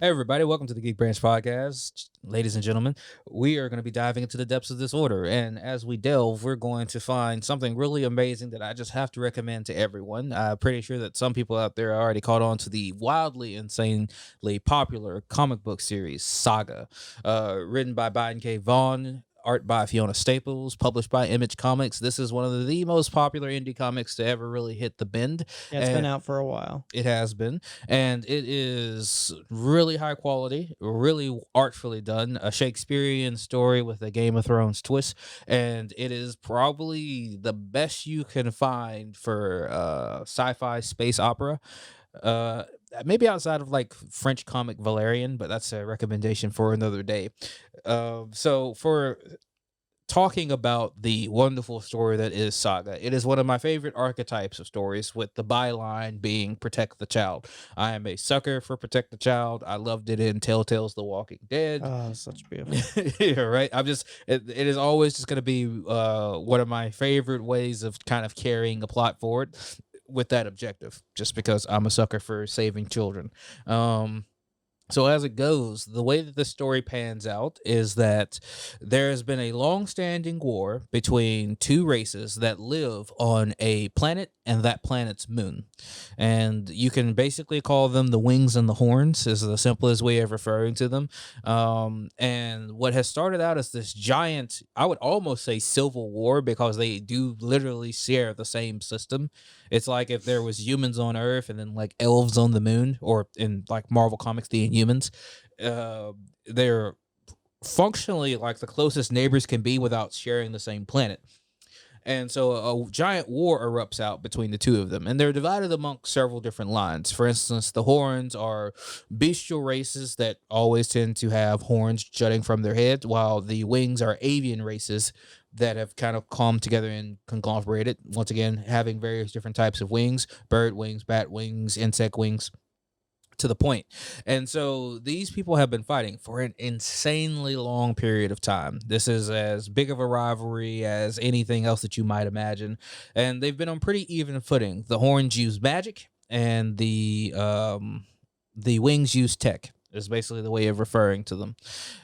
Hey everybody, welcome to the Geek Branch Podcast. Ladies and gentlemen, we are going to be diving into the depths of this order. And as we delve, we're going to find something really amazing that I just have to recommend to everyone. I'm pretty sure that some people out there already caught on to the wildly, insanely popular comic book series, Saga, written by Brian K. Vaughan. Art by Fiona Staples, published by Image Comics. This is one of the most popular indie comics to ever really hit the bend. Yeah, it's been And out for a while. it has been, and it is really high quality, really artfully done, a Shakespearean story with a Game of Thrones twist, and it is probably the best you can find for sci-fi space opera. Uh, Maybe outside of like French comic Valerian, but that's a recommendation for another day. So for talking about the wonderful story that is Saga. It is one of my favorite archetypes of stories, with the byline being protect the child. I am a sucker for protect the child. I loved it in Telltale's The Walking Dead. Oh, such beautiful. Yeah, right. It is always just going to be one of my favorite ways of kind of carrying a plot forward with that objective, just because I'm a sucker for saving children. Um, so as it goes, the way that the story pans out is that there has been a long-standing war between two races that live on a planet and that planet's moon. And you can basically call them the wings and the horns, is the simplest way of referring to them. And what has started out as this giant, I would almost say civil war, because they do literally share the same system. It's like if there was humans on Earth and then like elves on the moon, or in like Marvel Comics, the Inhumans. They're functionally like the closest neighbors can be without sharing the same planet. And so a giant war erupts out between the two of them, and they're divided among several different lines. For instance, the Horns are bestial races that always tend to have horns jutting from their heads, while the Wings are avian races that have kind of come together and conglomerated, once again, having various different types of wings: bird wings, bat wings, insect wings, to the point. And so these people have been fighting for an insanely long period of time. This is as big of a rivalry as anything else that you might imagine. And they've been on pretty even footing. The Horns use magic, and the Wings use tech, is basically the way of referring to them.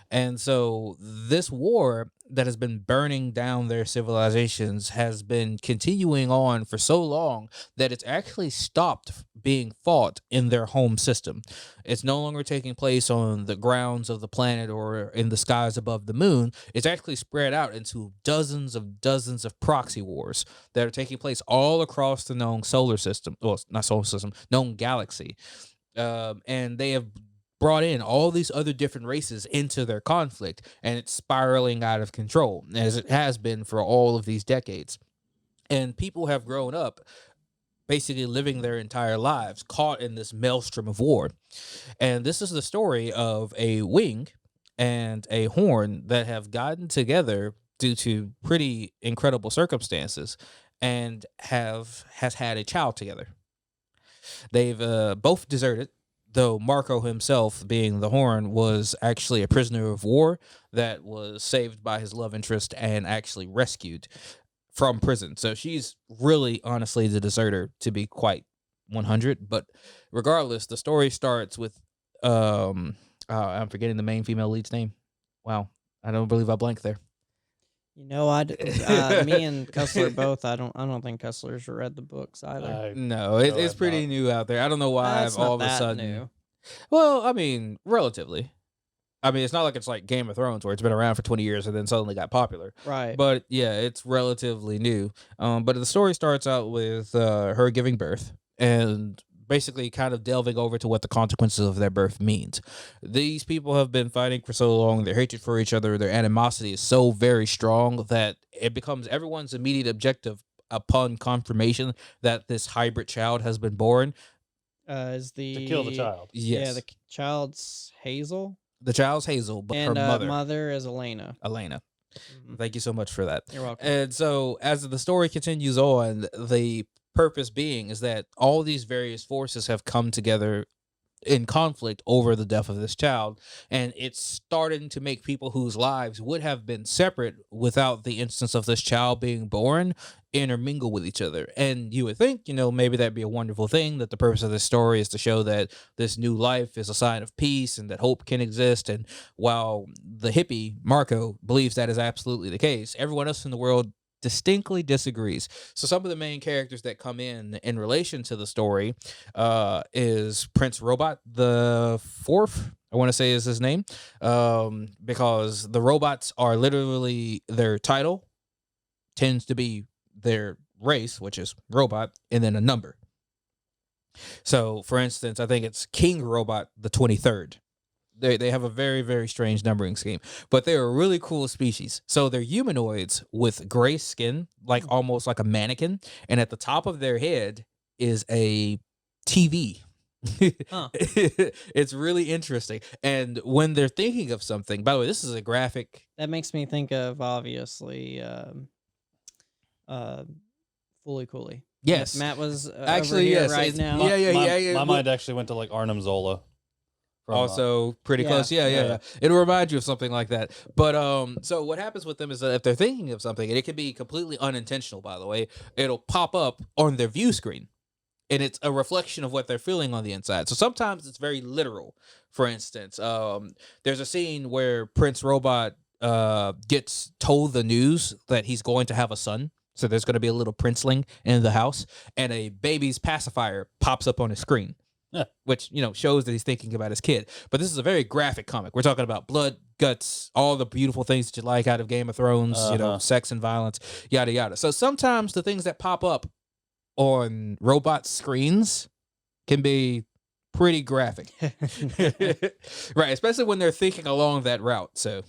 And so this war that has been burning down their civilizations has been continuing on for so long that it's actually stopped being fought in their home system. It's no longer taking place on the grounds of the planet or in the skies above the moon. It's actually spread out into dozens of proxy wars that are taking place all across the known solar system, well, not solar system, known galaxy. And they have brought in all these other different races into their conflict, and it's spiraling out of control, as it has been for all of these decades. And people have grown up basically living their entire lives caught in this maelstrom of war. And this is the story of a wing and a horn that have gotten together due to pretty incredible circumstances, and has had a child together. They've both deserted, though Marco himself, being the Horn, was actually a prisoner of war that was saved by his love interest and actually rescued from prison. So she's really, honestly, the deserter, to be quite 100. But regardless, the story starts with I'm forgetting the main female lead's name. Wow, I don't believe I blanked there. Me and Kessler both. I don't think Kessler's read the books either. No, No, it's I'm pretty not. new out there. I don't know why That's I've all not of a that sudden. new. Well, I mean, relatively. I mean, it's not like it's like Game of Thrones where it's been around for 20 years and then suddenly got popular. Right. But yeah, it's relatively new. But the story starts out with her giving birth and basically kind of delving over to what the consequences of their birth means. These people have been fighting for so long. Their hatred for each other, their animosity is so very strong that it becomes everyone's immediate objective upon confirmation that this hybrid child has been born. Is the To kill the child. Yes. Yeah, child's Hazel, The child's Hazel, but and her mother, mother is Elena. Elena. Mhm. Thank you so much for that. You're welcome. And so, as the story continues on, the purpose being is that all these various forces have come together in conflict over the death of this child, and it's starting to make people whose lives would have been separate without the instance of this child being born intermingle with each other. And you would think, maybe that'd be a wonderful thing, that the purpose of this story is to show that this new life is a sign of peace and that hope can exist. And while the hippie Marco believes that is absolutely the case, everyone else in the world distinctly disagrees. So some of the main characters that come in relation to the story is Prince Robot the Fourth, I want to say is his name, because the robots are literally, their title tends to be their race, which is robot, and then a number. So, for instance, I think it's King Robot the 23rd. They have a very, very strange numbering scheme, but they're a really cool species. So they're humanoids with gray skin, like almost like a mannequin, and at the top of their head is a TV. Huh. It's really interesting. And when they're thinking of something, by the way, this is a graphic. That makes me think of, obviously, Fully Cooley. Yes. Matt was Actually, over here yes, right it's- now. yeah. My mind actually went to like Arnim Zola. From, Also pretty Yeah. close. Yeah. Yeah. It'll remind you of something like that. But so what happens with them is that if they're thinking of something, and it can be completely unintentional, by the way, it'll pop up on their view screen. And it's a reflection of what they're feeling on the inside. So sometimes it's very literal. For instance, there's a scene where Prince Robot gets told the news that he's going to have a son. So there's going to be a little princeling in the house, and a baby's pacifier pops up on his screen, which shows that he's thinking about his kid. But this is a very graphic comic. We're talking about blood, guts, all the beautiful things that you like out of Game of Thrones, sex and violence, yada yada. So sometimes the things that pop up on robot screens can be pretty graphic. Right, especially when they're thinking along that route. So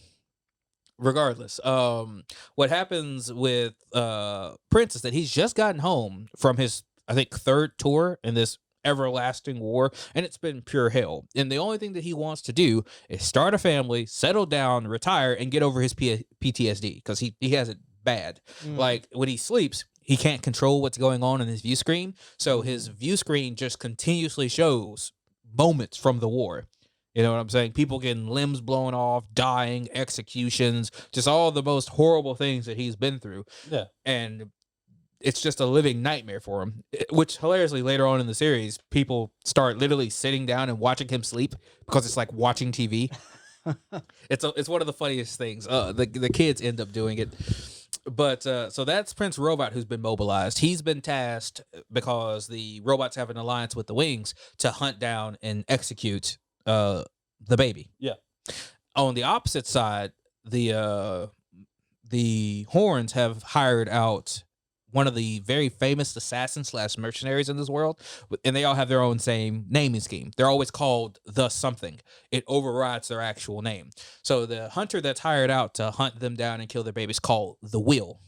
regardless, what happens with Prince is that he's just gotten home from his, I think, third tour in this everlasting war, and it's been pure hell. And the only thing that he wants to do is start a family, settle down, retire, and get over his PTSD, because he has it bad. Like when he sleeps, he can't control what's going on in his view screen, so his view screen just continuously shows moments from the war. You know what I'm saying? People getting limbs blown off, dying, executions, just all the most horrible things that he's been through. Yeah. And it's just a living nightmare for him, which hilariously later on in the series, people start literally sitting down and watching him sleep because it's like watching TV. It's one of the funniest things. The kids end up doing it. But so that's Prince Robot, who's been mobilized. He's been tasked, because the robots have an alliance with the Wings, to hunt down and execute the baby. Yeah. On the opposite side, the Horns have hired out one of the very famous assassins / mercenaries in this world, and they all have their own same naming scheme. They're always called the something. It overrides their actual name. So the hunter that's hired out to hunt them down and kill their babies called the Will.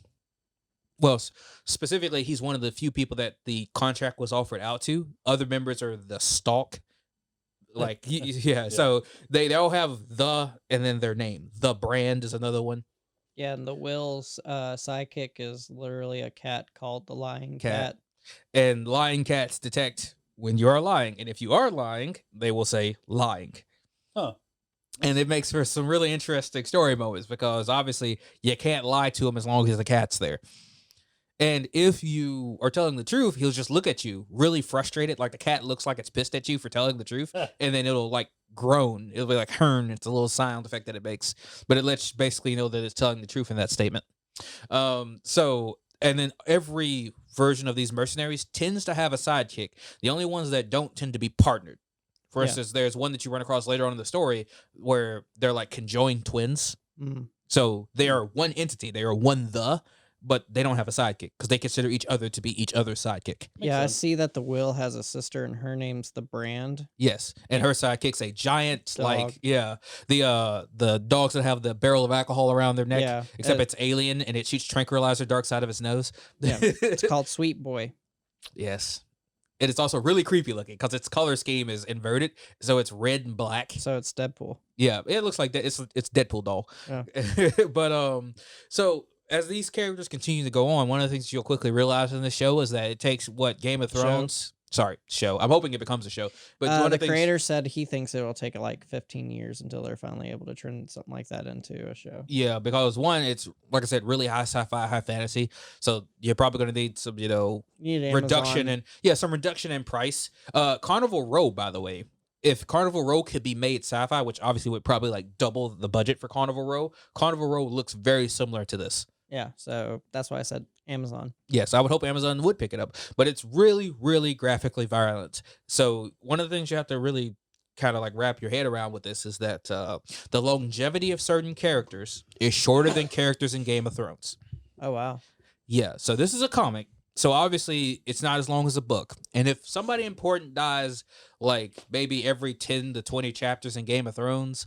Well, specifically, he's one of the few people that the contract was offered out to. Other members are the Stalk. Like, yeah. So they all have the, and then their name. The Brand is another one. Yeah, and the Will's sidekick is literally a cat called the Lying Cat. And lying cats detect when you are lying. And if you are lying, they will say lying. Huh. And it makes for some really interesting story moments, because obviously you can't lie to him as long as the cat's there. And if you are telling the truth, he'll just look at you really frustrated, like the cat looks like it's pissed at you for telling the truth, and then it'll like groan. It'll be like hern. It's a little sound effect that it makes, but it lets you basically know that it's telling the truth in that statement. So, and then every version of these mercenaries tends to have a sidekick. The only ones that don't tend to be partnered. For instance, there's one that you run across later on in the story where they're like conjoined twins. So they are one entity. They are one but they don't have a sidekick because they consider each other to be each other's sidekick. I see that the Will has a sister, and her name's the Brand. Yes, and her sidekick's a giant, Dog. the dogs that have the barrel of alcohol around their neck. Yeah. Except it's alien and it shoots tranquilizer dark side of its nose. Yeah, it's called Sweet Boy. Yes. And it's also really creepy looking because its color scheme is inverted, so it's red and black. So it's Deadpool. Yeah, it looks like that. It's Deadpool doll. Yeah. But so as these characters continue to go on, one of the things you'll quickly realize in the show is that it takes what Game of Thrones. Sorry, show. I'm hoping it becomes a show. But one of The the things, creator said he thinks it will take like 15 years until they're finally able to turn something like that into a show. yeah, because one, it's like I said, really high sci-fi, high fantasy. So you're probably going to need some, You need reduction Amazon. some reduction in price. Carnival Row, by the way, if Carnival Row could be made sci-fi, which obviously would probably like double the budget for Carnival Row looks very similar to this. Yeah, so that's why I said Amazon. Yes, I would hope Amazon would pick it up, but it's really, really graphically violent. So one of the things you have to really kind of like wrap your head around with this is that the longevity of certain characters is shorter than characters in Game of Thrones. Oh wow. Yeah, so this is a comic. So obviously it's not as long as a book. And if somebody important dies like maybe every 10 to 20 chapters in Game of Thrones,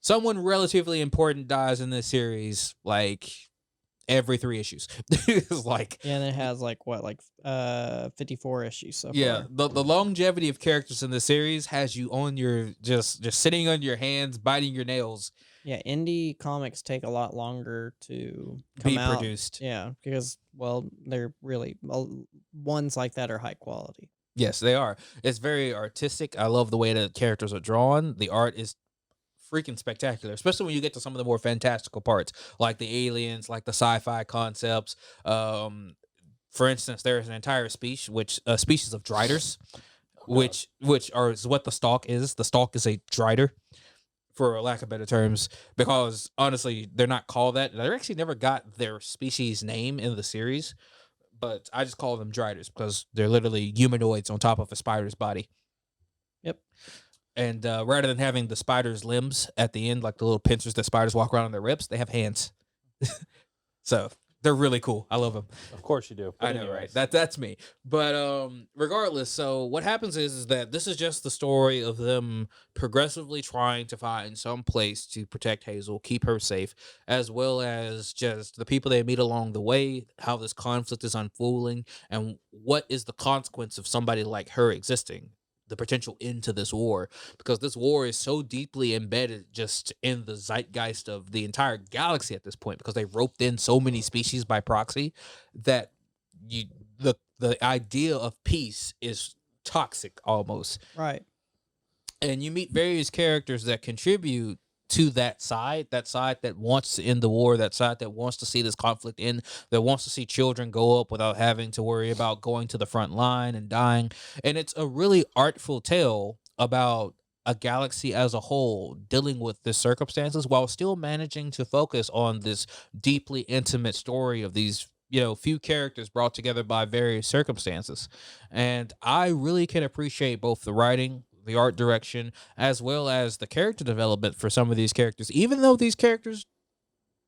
someone relatively important dies in this series like every 3 issues. It's like Yeah, and it has like what, like 54 issues so yeah, far. the longevity of characters in the series has you on your just sitting on your hands, biting your nails, Yeah, indie comics take a lot longer to come be out. produced. Yeah, because well, they're really ones like that are high quality. Yes, they are. It's very artistic. I love the way the characters are drawn. The art is freaking spectacular, especially when you get to some of the more fantastical parts, like the aliens, like the sci-fi concepts. For instance, there is an entire species, which a species of driders, which is what the stalk is. The stalk is a drider, for lack of better terms, because honestly, they're not called that. They actually never got their species name in the series, but I just call them driders because they're literally humanoids on top of a spider's body. Yep. And rather than having the spider's limbs at the end, like the little pincers that spiders walk around on their ribs, they have hands. So they're really cool. I love them. Of course you do. But I know, anyways. right? That's me. But regardless, so what happens is that this is just the story of them progressively trying to find some place to protect Hazel, keep her safe, as well as just the people they meet along the way, how this conflict is unfolding, and what is the consequence of somebody like her existing. The potential end to this war, because this war is so deeply embedded just in the zeitgeist of the entire galaxy at this point, because they roped in so many species by proxy that you the idea of peace is toxic almost. Right. And you meet various characters that contribute to that side that wants to end the war, that side that wants to see this conflict end, that wants to see children go up without having to worry about going to the front line and dying. And it's a really artful tale about a galaxy as a whole dealing with the circumstances while still managing to focus on this deeply intimate story of these few characters brought together by various circumstances. And I really can appreciate both the writing, the art direction, as well as the character development for some of these characters, even though these characters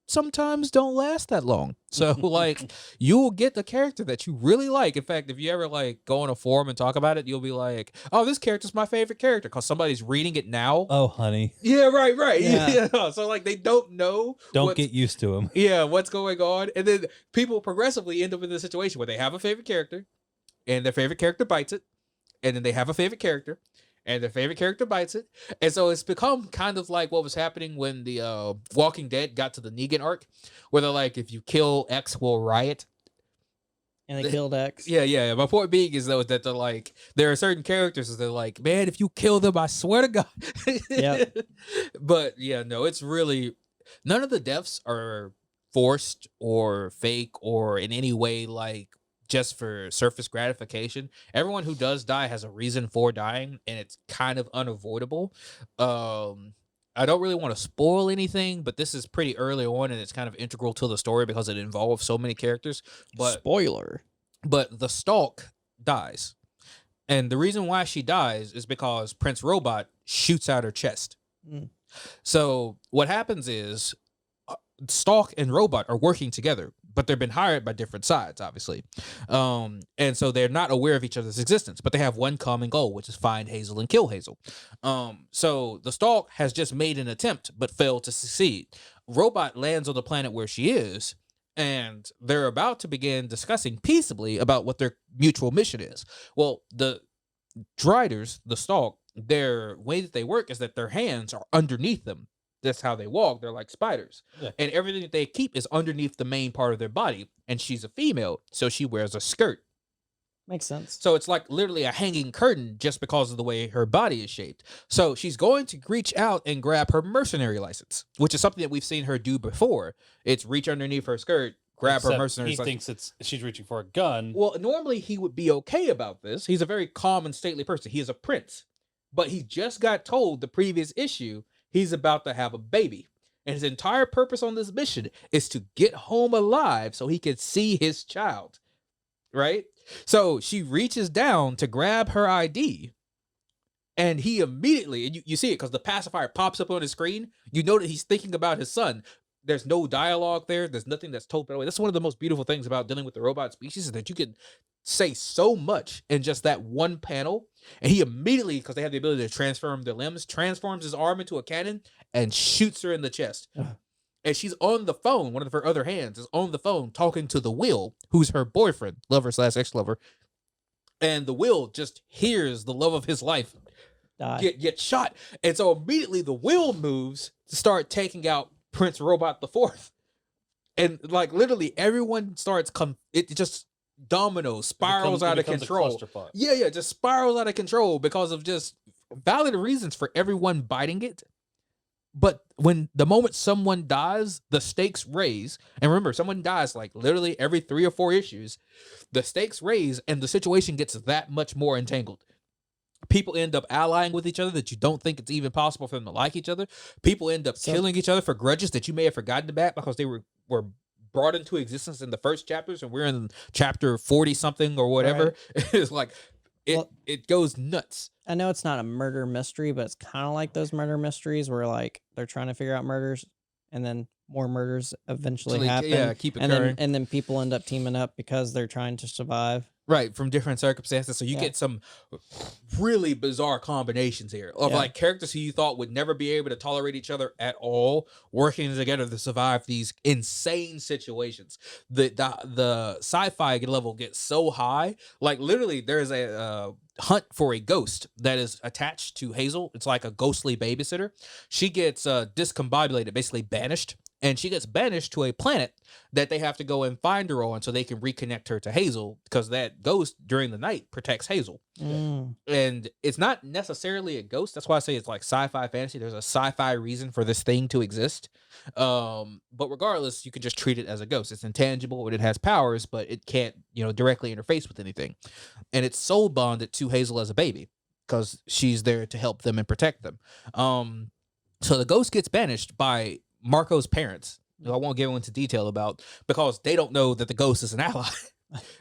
sometimes don't last that long. So like you will get the character that you really like. In fact, if you ever like go on a forum and talk about it, you'll be like, oh, this character's my favorite character because somebody's reading it now. Oh, honey. Yeah, right. Yeah. Yeah. So like they don't know. Don't get used to him. Yeah, what's going on. And then people progressively end up in this situation where they have a favorite character and their favorite character bites it. And then they have a favorite character and their favorite character bites it. And so it's become kind of like what was happening when the Walking Dead got to the Negan arc, where they're like, if you kill X, we'll riot. And they killed X. Yeah. My point being is though that they're like, there are certain characters that they're like, man, if you kill them, I swear to God. Yep. But yeah, no, it's really, none of the deaths are forced or fake or in any way like just for surface gratification. Everyone who does die has a reason for dying, and it's kind of unavoidable. I don't really want to spoil anything, but this is pretty early on, and it's kind of integral to the story because it involves so many characters. But Spoiler. but the Stalk dies, and the reason why she dies is because Prince Robot shoots out her chest. Mm. So what happens is Stalk and Robot are working together, but they've been hired by different sides, obviously. And so they're not aware of each other's existence, but they have one common goal, which is find Hazel and kill Hazel. So the Stalk has just made an attempt, but failed to succeed. Robot lands on the planet where she is, and they're about to begin discussing peaceably about what their mutual mission is. Well, the Driders, the Stalk, their way that they work is that their hands are underneath them. That's how they walk. They're like spiders. Yeah. And everything that they keep is underneath the main part of their body. And she's a female, so she wears a skirt. Makes sense. So it's like literally a hanging curtain just because of the way her body is shaped. So she's going to reach out and grab her mercenary license, which is something that we've seen her do before. It's reach underneath her skirt, grab her Except mercenary he license. thinks she's reaching for a gun. Well, normally he would be okay about this. He's a very calm and stately person. He is a prince. But he just got told the previous issue he's about to have a baby. And his entire purpose on this mission is to get home alive so he can see his child. Right? So she reaches down to grab her ID. And he immediately, and you see it because the pacifier pops up on his screen. You know that he's thinking about his son. There's no dialogue there. There's nothing that's told that way. That's one of the most beautiful things about dealing with the robot species is that you can say so much in just that one panel. And he immediately, because they have the ability to transform their limbs, transforms his arm into a cannon and shoots her in the chest. And she's on the phone. One of her other hands is on the phone talking to the Will, who's her boyfriend, lover / ex-lover. And the Will just hears the love of his life get shot. And so immediately the Will moves to start taking out Prince Robot the Fourth. And like literally everyone starts it just dominoes, spirals out of control. Yeah, just spirals out of control because of just valid reasons for everyone biting it. But when the moment someone dies, the stakes raise. And remember, someone dies like literally every 3 or 4 issues. The stakes raise and the situation gets that much more entangled. People end up allying with each other that you don't think it's even possible for them to like each other. People end up killing each other for grudges that you may have forgotten about because they were brought into existence in the first chapters, and we're in chapter 40 something or whatever. Right. It's like it goes nuts. I know it's not a murder mystery, but it's kind of like those murder mysteries where like they're trying to figure out murders and then more murders eventually happen. Yeah, keep occurring. And then people end up teaming up because they're trying to survive. Right, from different circumstances. So you get some really bizarre combinations here of like characters who you thought would never be able to tolerate each other at all, working together to survive these insane situations. The sci-fi level gets so high. Like literally there's a hunt for a ghost that is attached to Hazel. It's like a ghostly babysitter. She gets discombobulated, basically banished. And she gets banished to a planet that they have to go and find her on so they can reconnect her to Hazel because that ghost during the night protects Hazel. And it's not necessarily a ghost. That's why I say it's like sci-fi fantasy. There's a sci-fi reason for this thing to exist. But regardless, you can just treat it as a ghost. It's intangible and it has powers, but it can't, directly interface with anything. And it's soul bonded to Hazel as a baby because she's there to help them and protect them. So the ghost gets banished by Marco's parents, who I won't get into detail about, because they don't know that the ghost is an ally.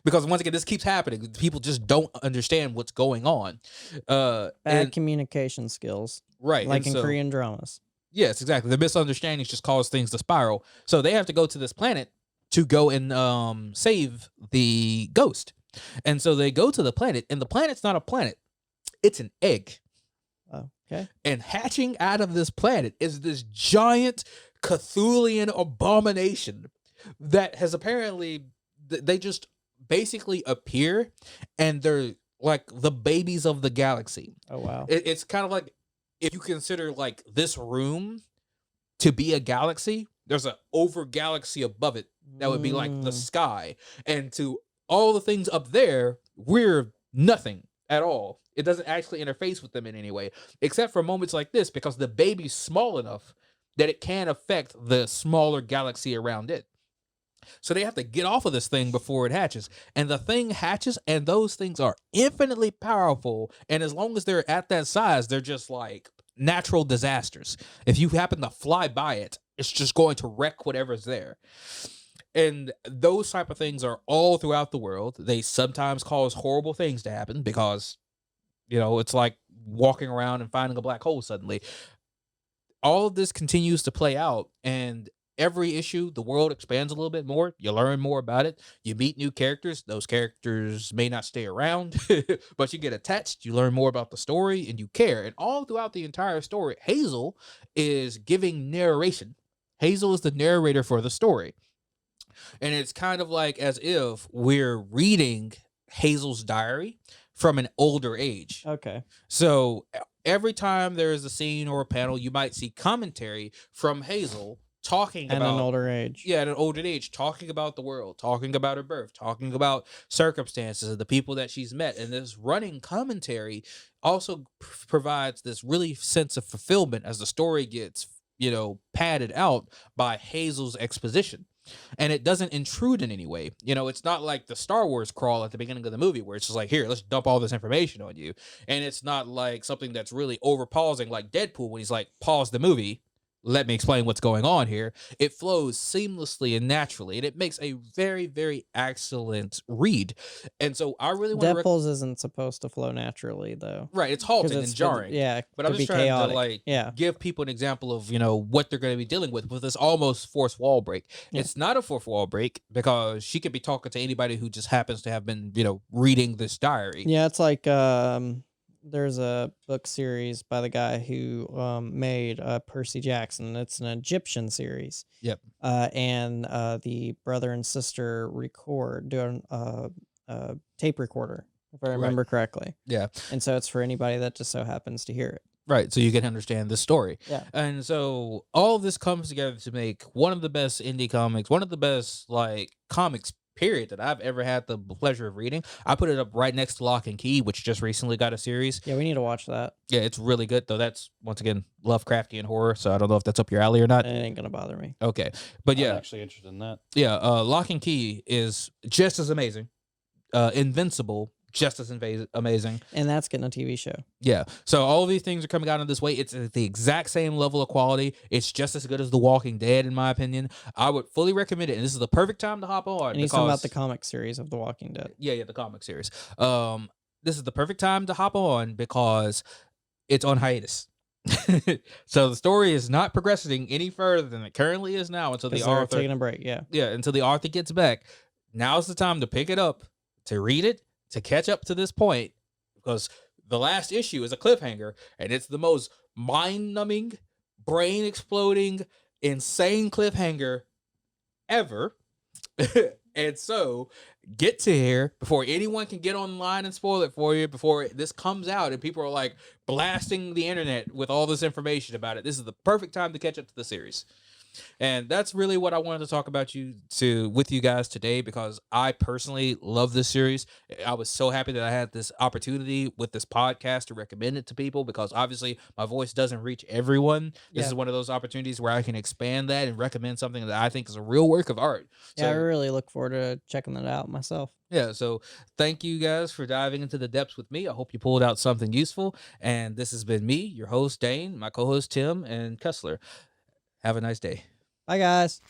Because once again, this keeps happening. People just don't understand what's going on. Bad communication skills. Right. Like in Korean dramas. Yes, exactly. The misunderstandings just cause things to spiral. So they have to go to this planet to go and save the ghost. And so they go to the planet, and the planet's not a planet. It's an egg. Okay. And hatching out of this planet is this giant Cthulhian abomination that has apparently, they just basically appear and they're like the babies of the galaxy. Oh, wow. It's kind of like if you consider like this room to be a galaxy, there's an over galaxy above it that would be like the sky. And to all the things up there, we're nothing at all. It doesn't actually interface with them in any way, except for moments like this, because the baby's small enough that it can affect the smaller galaxy around it. So they have to get off of this thing before it hatches. And the thing hatches, and those things are infinitely powerful. And as long as they're at that size, they're just like natural disasters. If you happen to fly by it, it's just going to wreck whatever's there. And those type of things are all throughout the world. They sometimes cause horrible things to happen because, it's like walking around and finding a black hole suddenly. All of this continues to play out, and every issue, the world expands a little bit more. You learn more about it. You meet new characters. Those characters may not stay around, but you get attached. You learn more about the story, and you care. And all throughout the entire story, Hazel is giving narration. Hazel is the narrator for the story. And it's kind of like as if we're reading Hazel's diary from an older age. Okay. So every time there is a scene or a panel, you might see commentary from Hazel talking And about an older age. yeah, at an older age, talking about the world, talking about her birth, talking about circumstances of the people that she's met, and this running commentary also provides this really sense of fulfillment as the story gets, padded out by Hazel's exposition. And it doesn't intrude in any way. It's not like the Star Wars crawl at the beginning of the movie where it's just like, here, let's dump all this information on you. And it's not like something that's really over pausing like Deadpool when he's like, pause the movie, let me explain what's going on here. It flows seamlessly and naturally, and it makes a very, very excellent read. And so I really want to Deadpool's isn't supposed to flow naturally though. right, it's 'Cause halting and jarring. yeah, But I'm could just be trying chaotic. to like Yeah. give people an example of what they're going to be dealing with this almost fourth wall break. Yeah. It's not a fourth wall break because she could be talking to anybody who just happens to have been reading this diary. Yeah, it's like there's a book series by the guy who made Percy Jackson. It's an Egyptian series. Yep. And the brother and sister do a tape recorder, if I remember correctly. Yeah. And so it's for anybody that just so happens to hear it. Right, so you can understand the story. Yeah. And so all of this comes together to make one of the best indie comics, one of the best comics period that I've ever had the pleasure of reading. I put it up right next to Lock and Key, which just recently got a series. Yeah, we need to watch that. Yeah, it's really good though. That's once again Lovecraftian horror, so I don't know if that's up your alley or not. It ain't gonna bother me. Okay, but I'm yeah, actually interested in that. yeah. Lock and Key is just as amazing. Invincible, just as amazing. And that's getting a TV show. Yeah. So all of these things are coming out in this way. It's at the exact same level of quality. It's just as good as The Walking Dead, in my opinion. I would fully recommend it, and this is the perfect time to hop on. And he's talking about the comic series of The Walking Dead. Yeah, the comic series. This is the perfect time to hop on because it's on hiatus. So the story is not progressing any further than it currently is now until the Because they're author taking a break. Yeah. until the author gets back. Now's the time to pick it up, to read it, to catch up to this point, because the last issue is a cliffhanger, and it's the most mind-numbing, brain-exploding, insane cliffhanger ever. And so, get to here before anyone can get online and spoil it for you, before this comes out and people are like blasting the internet with all this information about it. This is the perfect time to catch up to the series. And that's really what I wanted to talk about with you guys today, because I personally love this series. I was so happy that I had this opportunity with this podcast to recommend it to people, because obviously my voice doesn't reach everyone. This is one of those opportunities where I can expand that and recommend something that I think is a real work of art. Yeah, I really look forward to checking that out myself. Yeah, so thank you guys for diving into the depths with me. I hope you pulled out something useful. And this has been me, your host, Dane, my co-host, Tim, and Kessler. Have a nice day. Bye, guys.